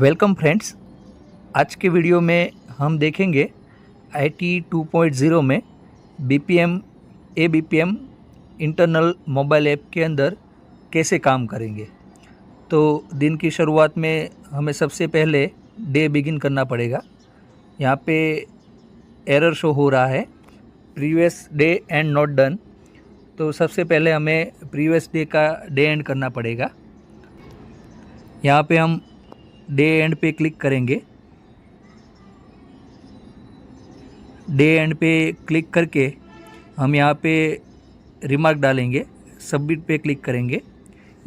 Welcome friends. आज के video में हम देखेंगे IT 2.0 में BPM ABPM internal mobile app के अंदर कैसे काम करेंगे। तो दिन की शुरुआत में हमें सबसे पहले डे बिगिन करना पड़ेगा। यहाँ पे एरर शो हो रहा है previous day and not done. तो सबसे पहले हमें प्रीवियस डे का डे एंड करना पड़ेगा। यहाँ पे हम डे एंड पे क्लिक करेंगे। डे एंड पे क्लिक करके हम यहाँ पे रिमार्क डालेंगे, सबमिट पे क्लिक करेंगे।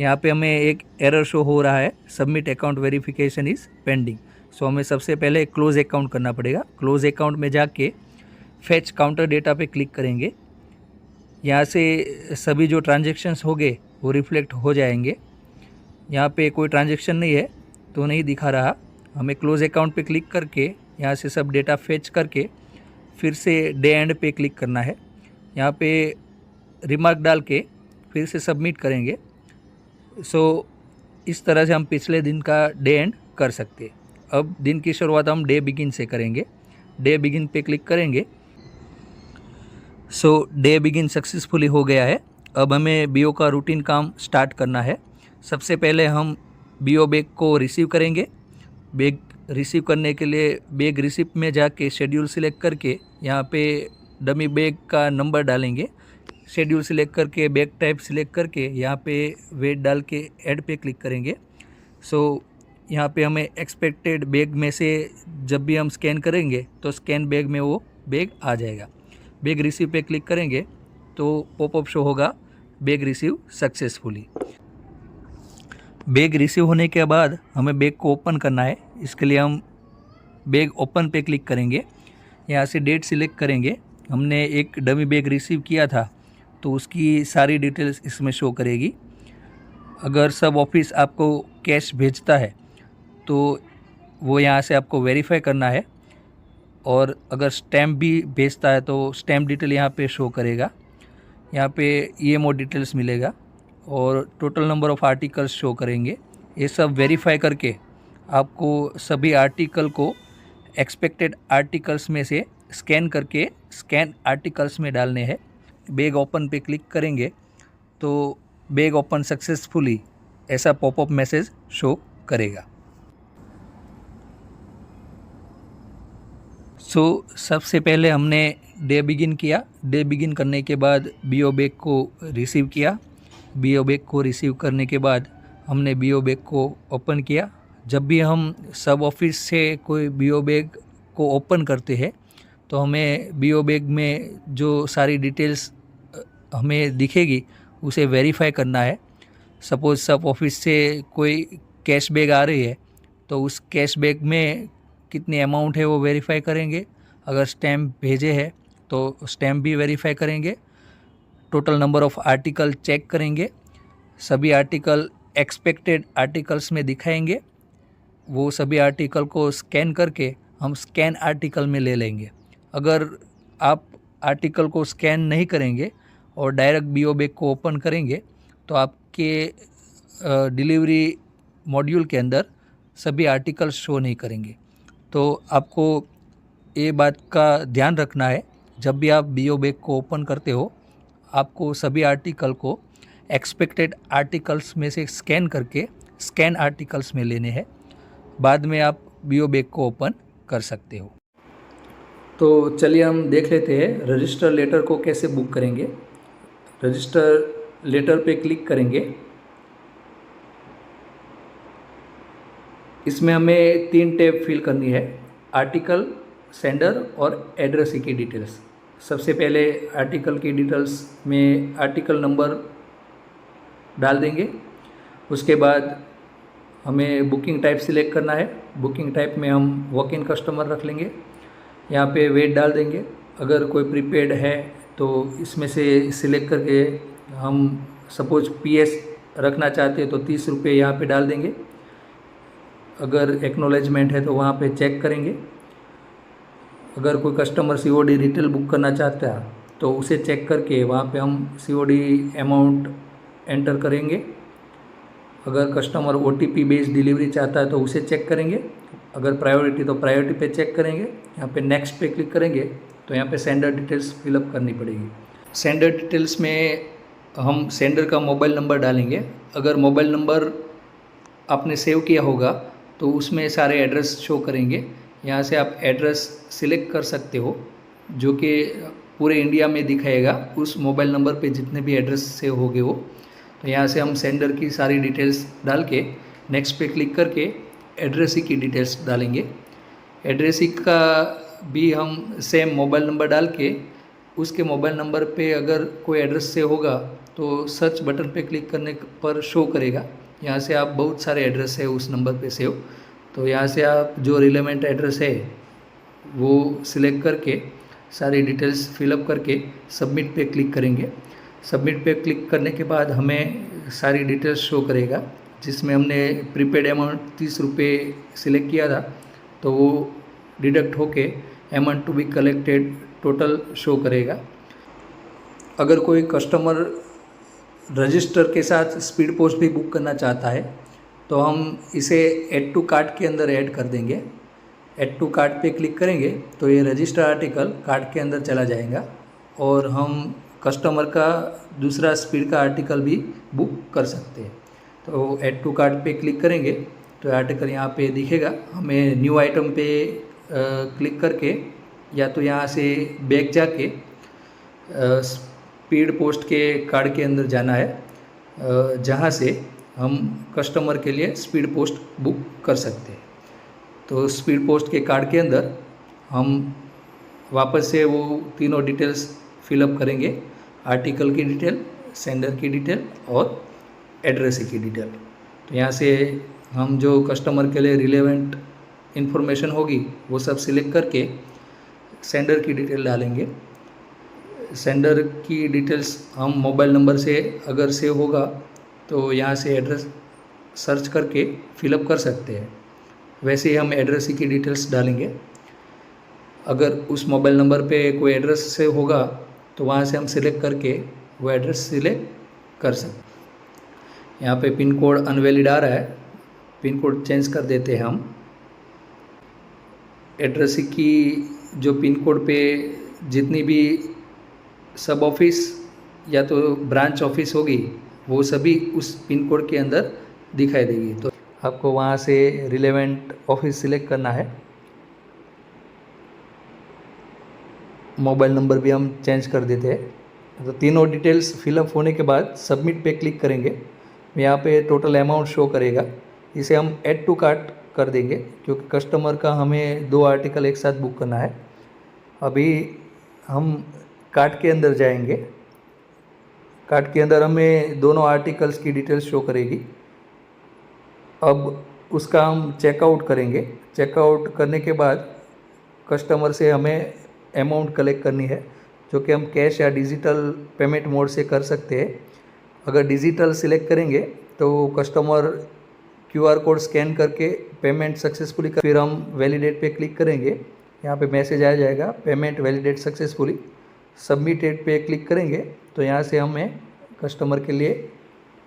यहाँ पे हमें एक एरर शो हो रहा है, submit account verification is pending. So हमें सबसे पहले क्लोज अकाउंट करना पड़ेगा। क्लोज अकाउंट में जाके फैच काउंटर डेटा पे क्लिक करेंगे। यहाँ से सभी जो ट्रांजेक्शन्स हो गए वो रिफ्लेक्ट हो जाएंगे। यहाँ पे कोई ट्रांजेक्शन नहीं है तो नहीं दिखा रहा। हमें क्लोज अकाउंट पे क्लिक करके यहाँ से सब डेटा फेच करके फिर से डे एंड पे क्लिक करना है। यहाँ पे रिमार्क डाल के फिर से सबमिट करेंगे। सो इस तरह से हम पिछले दिन का डे एंड कर सकते हैं। अब दिन की शुरुआत हम डे बिगिन से करेंगे। डे बिगिन पे क्लिक करेंगे। सो डे बिगिन सक्सेसफुली हो गया है। अब हमें बीओ का रूटीन काम स्टार्ट करना है। सबसे पहले हम बीओ बैग को रिसीव करेंगे। बैग रिसीव करने के लिए बैग रिसिप्ट में जाके शेड्यूल सिलेक्ट करके यहाँ पे डमी बैग का नंबर डालेंगे। शेड्यूल सिलेक्ट करके बैग टाइप सिलेक्ट करके यहाँ पे वेट डाल के ऐड पे क्लिक करेंगे। सो यहाँ पे हमें एक्सपेक्टेड बैग में से जब भी हम स्कैन करेंगे तो स्कैन बैग में वो बैग आ जाएगा। बैग रिसीव पे क्लिक करेंगे तो पॉपअप शो होगा bag receive successfully. Bag receive होने के बाद हमें बैग को ओपन करना है। इसके लिए हम बैग ओपन पे क्लिक करेंगे। यहाँ से डेट सिलेक्ट करेंगे। हमने एक डमी बैग रिसीव किया था तो उसकी सारी डिटेल्स इसमें शो करेगी। अगर सब ऑफिस आपको कैश भेजता है तो वो यहाँ से आपको वेरीफाई करना है, और अगर स्टैम्प भी भेजता है तो स्टैम्प डिटेल यहाँ पे शो करेगा। यहाँ पे EMO डिटेल्स मिलेगा और total number of articles show करेंगे। ये सब वेरीफाई करके आपको सभी आर्टिकल को एक्सपेक्टेड आर्टिकल्स में से स्कैन करके स्कैन आर्टिकल्स में डालने हैं। बैग ओपन पे क्लिक करेंगे तो बैग ओपन सक्सेसफुली ऐसा पॉपअप मैसेज शो करेगा। सबसे पहले हमने डे बिगिन किया। डे बिगिन करने के बाद बीओ बैग को रिसीव किया। बीओ बैग को रिसीव करने के बाद हमने बीओ बैग को ओपन किया। जब भी हम सब ऑफिस से कोई बीओ बैग को ओपन करते हैं तो हमें बीओ बैग में जो सारी डिटेल्स हमें दिखेगी उसे वेरीफाई करना है। सपोज़ सब ऑफिस से कोई कैश बैग आ रही है तो उस कैश बैग में कितनी अमाउंट है वो वेरीफाई करेंगे। अगर स्टैम्प भेजे है तो स्टैम्प भी वेरीफाई करेंगे। Total number of article check करेंगे। सभी आर्टिकल एक्सपेक्टेड आर्टिकल्स में दिखाएंगे। वो सभी आर्टिकल को स्कैन करके हम स्कैन आर्टिकल में ले लेंगे। अगर आप आर्टिकल को स्कैन नहीं करेंगे और डायरेक्ट बीओ बैग को ओपन करेंगे तो आपके डिलीवरी मॉड्यूल के अंदर सभी आर्टिकल शो नहीं करेंगे। तो आपको ये बात का ध्यान रखना है, जब भी आप बीओ बैग को ओपन करते हो आपको सभी आर्टिकल को एक्सपेक्टेड आर्टिकल्स में से स्कैन करके स्कैन आर्टिकल्स में लेने हैं। बाद में आप बीओ बैग को ओपन कर सकते हो। तो चलिए हम देख लेते हैं रजिस्टर लेटर को कैसे बुक करेंगे। रजिस्टर लेटर पे क्लिक करेंगे। इसमें हमें 3 टैब फिल करनी है, आर्टिकल, सेंडर और एड्रेस की डिटेल्स। सबसे पहले आर्टिकल की डिटेल्स में आर्टिकल नंबर डाल देंगे। उसके बाद हमें बुकिंग टाइप सिलेक्ट करना है। बुकिंग टाइप में हम वॉक इन कस्टमर रख लेंगे। यहाँ पे वेट डाल देंगे। अगर कोई प्रीपेड है तो इसमें से सिलेक्ट करके हम सपोज PS रखना चाहते हैं तो 30 रुपये यहाँ पे डाल देंगे। अगर एक्नॉलेजमेंट है तो वहाँ पे चेक करेंगे। अगर कोई कस्टमर COD रिटेल बुक करना चाहता है तो उसे चेक करके वहाँ पे हम COD अमाउंट एंटर करेंगे। अगर कस्टमर OTP बेस्ड डिलीवरी चाहता है तो उसे चेक करेंगे। अगर प्रायोरिटी तो प्रायोरिटी पे चेक करेंगे। यहाँ पे नेक्स्ट पे क्लिक करेंगे तो यहाँ पे सेंडर डिटेल्स फिलअप करनी पड़ेगी। सेंडर डिटेल्स में हम सेंडर का मोबाइल नंबर डालेंगे। अगर मोबाइल नंबर आपने सेव किया होगा तो उसमें सारे एड्रेस शो करेंगे। यहाँ से आप एड्रेस सिलेक्ट कर सकते हो जो कि पूरे इंडिया में दिखाएगा उस मोबाइल नंबर पे जितने भी एड्रेस सेव होंगे वो। तो यहाँ से हम सेंडर की सारी डिटेल्स डाल के नेक्स्ट पे क्लिक करके एड्रेसी की डिटेल्स डालेंगे। एड्रेसी का भी हम सेम मोबाइल नंबर डाल के उसके मोबाइल नंबर पे अगर कोई एड्रेस सेव होगा तो सर्च बटन पे क्लिक करने पर शो करेगा। यहाँ से आप बहुत सारे एड्रेस है उस नंबर पे सेव, तो यहाँ से आप जो रिलेवेंट एड्रेस है वो सिलेक्ट करके सारी डिटेल्स फिलअप करके सबमिट पे क्लिक करेंगे। सबमिट पे क्लिक करने के बाद हमें सारी डिटेल्स शो करेगा। जिसमें हमने प्रीपेड अमाउंट 30 रुपये सिलेक्ट किया था तो वो डिडक्ट होके amount to be collected total show करेगा। अगर कोई कस्टमर रजिस्टर के साथ स्पीड पोस्ट भी बुक करना चाहता है तो हम इसे ऐड टू कार्ट के अंदर ऐड कर देंगे। ऐड टू कार्ट पे क्लिक करेंगे तो ये रजिस्टर आर्टिकल कार्ट के अंदर चला जाएगा और हम कस्टमर का दूसरा स्पीड का आर्टिकल भी बुक कर सकते हैं। तो ऐड टू कार्ट पे क्लिक करेंगे तो आर्टिकल यहाँ पे दिखेगा। हमें न्यू आइटम पे क्लिक करके या तो यहाँ से बैक जाके स्पीड पोस्ट के कार्ड के अंदर जाना है जहाँ से हम कस्टमर के लिए स्पीड पोस्ट बुक कर सकते हैं। तो स्पीड पोस्ट के कार्ड के अंदर हम वापस से वो तीनों डिटेल्स फिलअप करेंगे, आर्टिकल की डिटेल, सेंडर की डिटेल और एड्रेस की डिटेल। तो यहाँ से हम जो कस्टमर के लिए रिलेवेंट इन्फॉर्मेशन होगी वो सब सिलेक्ट करके सेंडर की डिटेल डालेंगे। सेंडर की डिटेल्स हम मोबाइल नंबर से अगर सेव होगा तो यहाँ से एड्रेस सर्च करके फिलअप कर सकते हैं। वैसे ही हम एड्रेस की डिटेल्स डालेंगे। अगर उस मोबाइल नंबर पे कोई एड्रेस सेव होगा तो वहाँ से हम सिलेक्ट करके वो एड्रेस सिलेक्ट कर सकते हैं। यहाँ पे पिन कोड अनवैलिड आ रहा है, पिन कोड चेंज कर देते हैं हम। एड्रेस की जो पिन कोड पे जितनी भी सब ऑफिस या तो ब्रांच ऑफिस होगी वो सभी उस पिन कोड के अंदर दिखाई देगी। तो आपको वहाँ से रिलेवेंट ऑफिस सिलेक्ट करना है। मोबाइल नंबर भी हम चेंज कर देते हैं। तो तीनों डिटेल्स फिलअप होने के बाद सबमिट पे क्लिक करेंगे। यहाँ पे टोटल अमाउंट शो करेगा। इसे हम ऐड टू कार्ट कर देंगे क्योंकि कस्टमर का हमें 2 आर्टिकल एक साथ बुक करना है। अभी हम कार्ट के अंदर जाएंगे। कार्ट के अंदर हमें दोनों आर्टिकल्स की डिटेल्स शो करेगी। अब उसका हम चेकआउट करेंगे। चेकआउट करने के बाद कस्टमर से हमें अमाउंट कलेक्ट करनी है जो कि हम कैश या डिजिटल पेमेंट मोड से कर सकते हैं। अगर डिजिटल सिलेक्ट करेंगे तो कस्टमर QR कोड स्कैन करके पेमेंट सक्सेसफुली फिर हम वैलिडेट पे क्लिक करेंगे। यहाँ पे मैसेज आ जाएगा पेमेंट वैलिडेट सक्सेसफुली। सबमिटेड पे क्लिक करेंगे तो यहाँ से हमें कस्टमर के लिए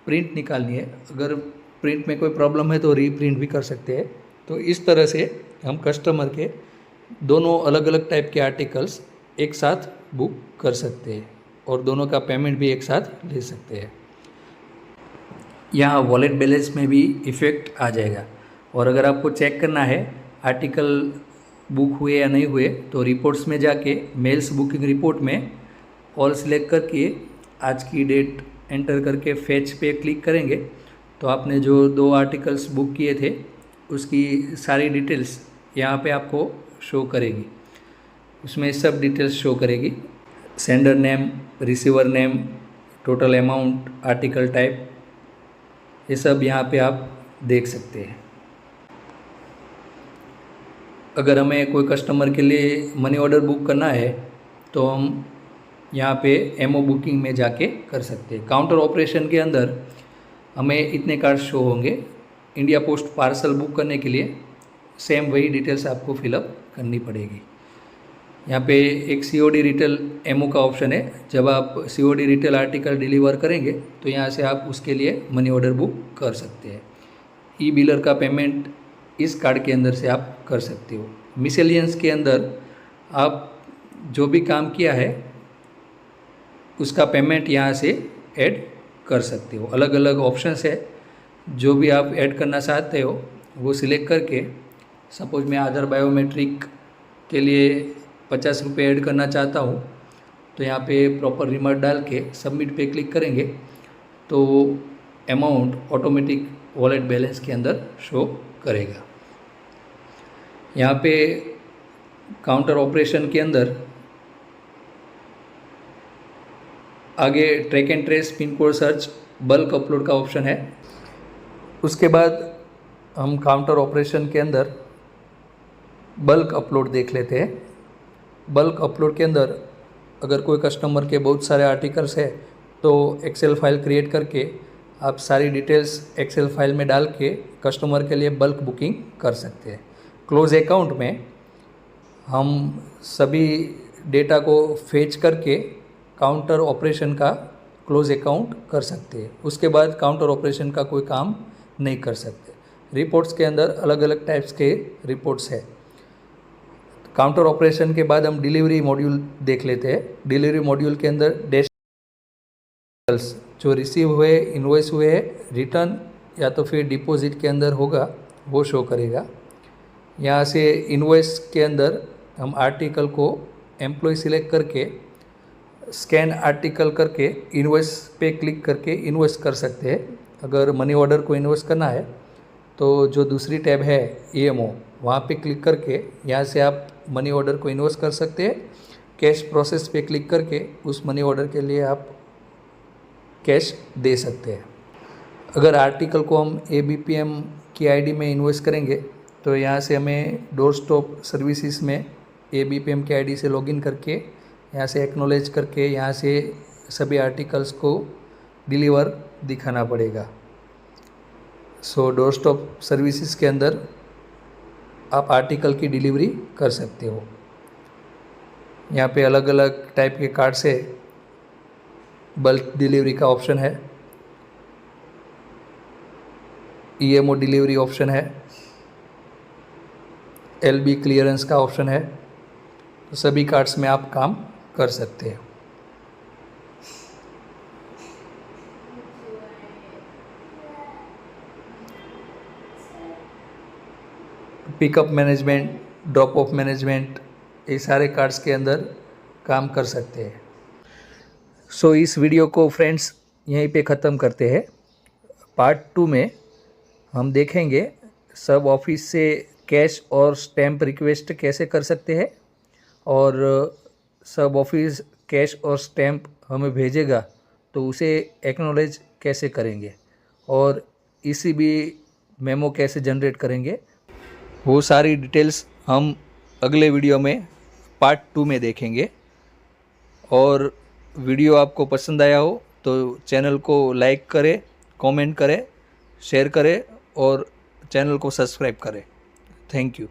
प्रिंट निकालनी है। अगर प्रिंट में कोई प्रॉब्लम है तो रीप्रिंट भी कर सकते हैं। तो इस तरह से हम कस्टमर के दोनों अलग अलग टाइप के आर्टिकल्स एक साथ बुक कर सकते हैं और दोनों का पेमेंट भी एक साथ ले सकते हैं। यहाँ वॉलेट बैलेंस में भी इफ़ेक्ट आ जाएगा। और अगर आपको चेक करना है आर्टिकल बुक हुए या नहीं हुए तो रिपोर्ट्स में जाके मेल्स बुकिंग रिपोर्ट में ऑल सिलेक्ट करके आज की डेट एंटर करके फैच पे क्लिक करेंगे तो आपने जो 2 आर्टिकल्स बुक किए थे उसकी सारी डिटेल्स यहाँ पे आपको शो करेगी। उसमें सब डिटेल्स शो करेगी, sender name, receiver name, total amount, article type, ये सब यहाँ पे आप देख सकते हैं। अगर हमें कोई कस्टमर के लिए मनी ऑर्डर बुक करना है तो हम यहाँ पे एमओ बुकिंग में जाके कर सकते हैं। काउंटर ऑपरेशन के अंदर हमें इतने कार्ड शो होंगे। इंडिया पोस्ट पार्सल बुक करने के लिए सेम वही डिटेल्स आपको फिलअप करनी पड़ेगी। यहाँ पे एक COD रिटेल एमओ का ऑप्शन है। जब आप COD रिटेल आर्टिकल डिलीवर करेंगे तो यहाँ से आप उसके लिए मनी ऑर्डर बुक कर सकते हैं। ई बिलर का पेमेंट इस कार्ड के अंदर से आप कर सकते हो। मिसेलियंस के अंदर आप जो भी काम किया है उसका पेमेंट यहाँ से ऐड कर सकते हो। अलग अलग ऑप्शंस है, जो भी आप ऐड करना चाहते हो वो सिलेक्ट करके, सपोज मैं आधार बायोमेट्रिक के लिए 50 रुपये ऐड करना चाहता हूँ तो यहाँ पे प्रॉपर रिमार्क डाल के सबमिट पे क्लिक करेंगे तो अमाउंट ऑटोमेटिक वॉलेट बैलेंस के अंदर शो करेगा। यहाँ पे काउंटर ऑपरेशन के अंदर आगे track and trace, pin code search, bulk upload का ऑप्शन है। उसके बाद हम काउंटर ऑपरेशन के अंदर बल्क अपलोड देख लेते हैं। बल्क अपलोड के अंदर अगर कोई कस्टमर के बहुत सारे आर्टिकल्स है तो एक्सेल फाइल क्रिएट करके आप सारी डिटेल्स एक्सेल फाइल में डाल के कस्टमर के लिए बल्क बुकिंग कर सकते हैं। क्लोज अकाउंट में हम सभी डेटा को फेच करके काउंटर ऑपरेशन का क्लोज अकाउंट कर सकते हैं। उसके बाद काउंटर ऑपरेशन का कोई काम नहीं कर सकते। रिपोर्ट्स के अंदर अलग अलग टाइप्स के रिपोर्ट्स है। काउंटर ऑपरेशन के बाद हम डिलीवरी मॉड्यूल देख लेते हैं। डिलीवरी मॉड्यूल के अंदर डैश जो रिसीव हुए, इन्वॉइस हुए, रिटर्न या तो फिर डिपॉजिट के अंदर होगा वो शो करेगा। यहाँ से इन्वॉइस के अंदर हम आर्टिकल को एम्प्लॉय सिलेक्ट करके स्कैन आर्टिकल करके इन्वॉइस पे क्लिक करके इन्वॉइस कर सकते हैं। अगर मनी ऑर्डर को इन्वॉइस करना है तो जो दूसरी टैब है EMO, वहाँ पे क्लिक करके यहाँ से आप मनी ऑर्डर को इन्वॉइस कर सकते हैं। कैश प्रोसेस पे क्लिक करके उस मनी ऑर्डर के लिए आप कैश दे सकते हैं। अगर आर्टिकल को हम ABPM की ID में इन्वॉइस करेंगे तो यहाँ से हमें डोर स्टॉप सर्विसेज में ABPM की ID से लॉगिन करके यहाँ से एक्नॉलेज करके यहाँ से सभी आर्टिकल्स को डिलीवर दिखाना पड़ेगा। सो डोर स्टॉप सर्विसेज के अंदर आप आर्टिकल की डिलीवरी कर सकते हो। यहाँ पे अलग अलग टाइप के कार्ड से बल्क डिलीवरी का ऑप्शन है, EMO डिलीवरी ऑप्शन है, LB क्लियरेंस का ऑप्शन है। तो सभी कार्ड्स में आप काम कर सकते हैं। Pickup management, drop of management, ये सारे कार्ड्स के अंदर काम कर सकते हैं। सो इस वीडियो को फ्रेंड्स यहीं पे ख़त्म करते हैं। पार्ट 2 में हम देखेंगे सब ऑफिस से कैश और स्टैम्प रिक्वेस्ट कैसे कर सकते हैं और सब ऑफिस कैश और स्टैम्प हमें भेजेगा तो उसे एक्नॉलेज कैसे करेंगे और ECB मेमो कैसे जनरेट करेंगे, वो सारी डिटेल्स हम अगले वीडियो में पार्ट 2 में देखेंगे। और वीडियो आपको पसंद आया हो तो चैनल को लाइक करें, कमेंट करें, शेयर करें और चैनल को सब्सक्राइब करें। Thank you.